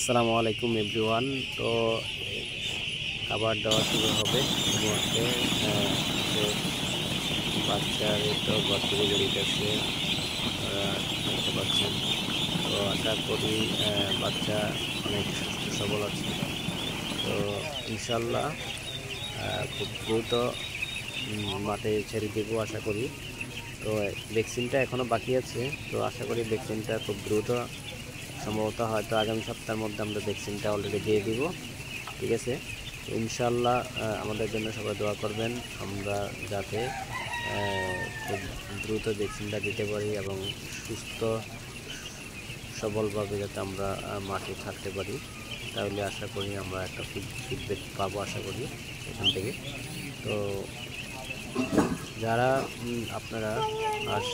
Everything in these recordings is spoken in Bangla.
আসসালামু আলাইকুম এভরিওয়ান। তো খাবার দেওয়া শুরু হবে এই মুহূর্তে। যে বাচ্চার তো ঘর থেকে বেরিয়েছে দেখতে পাচ্ছেন। তো আশা করি বাচ্চা অনেক সুস্থ সবল আছে। তো ইনশাল্লাহ খুব দ্রুত মাঠে ছেড়ে দেবো আশা করি। তো ভ্যাকসিনটা এখনও বাকি আছে, তো আশা করি ভ্যাকসিনটা খুব দ্রুত, সম্ভবত হয়তো আগামী সপ্তাহের মধ্যে আমরা ভ্যাকসিনটা অলরেডি দিয়ে দিব। ঠিক আছে, ইনশাল্লাহ আমাদের জন্য সবাই দোয়া করবেন, আমরা যাতে খুব দ্রুত ভ্যাকসিনটা দিতে পারি এবং সুস্থ সবলভাবে যাতে আমরা মাঠে থাকতে পারি। তাহলে আশা করি আমরা একটা ফিডব্যাক পাবো আশা করি এখান থেকে। তো যারা আপনারা হাঁস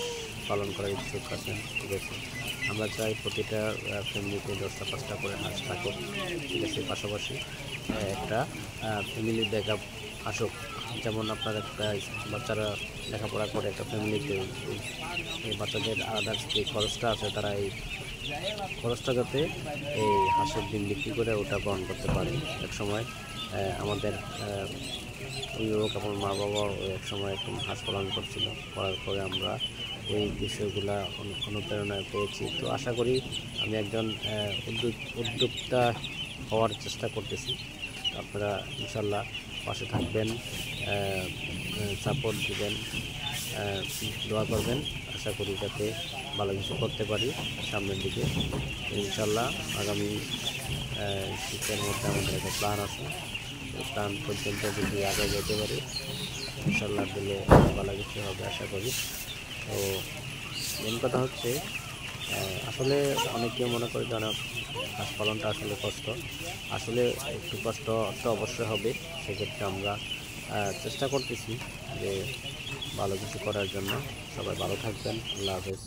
পালন করার ইচ্ছুক আছেন, ঠিক আছে, আমরা চাই প্রতিটা ফ্যামিলিতে 10টা-5টা করে হাঁস থাকুক। ঠিক আছে, পাশাপাশি একটা ফ্যামিলি ব্যাকআপ আসুক। যেমন আপনার একটা বাচ্চারা লেখাপড়া করে একটা ফ্যামিলিতে, এই বাচ্চাদের আদার্স যে খরচটা আছে, তারা এই খরচটা যাতে এই হাঁসের ডিম বিক্রি করে ওটা বহন করতে পারে। এক সময় আমাদের অভিভাবক, আমার মা বাবাও এক সময় একটু হাঁস পালন করছিল, করার পরে আমরা এই বিষয়গুলা অনুপ্রেরণা পেয়েছি। তো আশা করি আমি একজন উদ্যোক্তা হওয়ার চেষ্টা করতেছি। আপনারা ইনশাল্লাহ পাশে থাকবেন, সাপোর্ট দিবেন, দোয়া করবেন। আশা করি যাতে ভালো কিছু করতে পারি সামনের দিকে। ইনশাল্লাহ আগামী শীতের মধ্যে আমাদের একটা প্ল্যান আছে, প্ল্যান পর্যন্ত যদি আগে যেতে পারি ইনশাল্লাহ দিলে ভালো কিছু হবে আশা করি। তো মেন কথা হচ্ছে, আসলে অনেকে মনে করে যে হাঁস পালনটা আসলে কষ্ট, আসলে একটু কষ্ট তো অবশ্যই হবে। সেক্ষেত্রে আমরা চেষ্টা করতেছি যে ভালো কিছু করার জন্য। সবাই ভালো থাকবেন, আল্লাহ হাফেজ।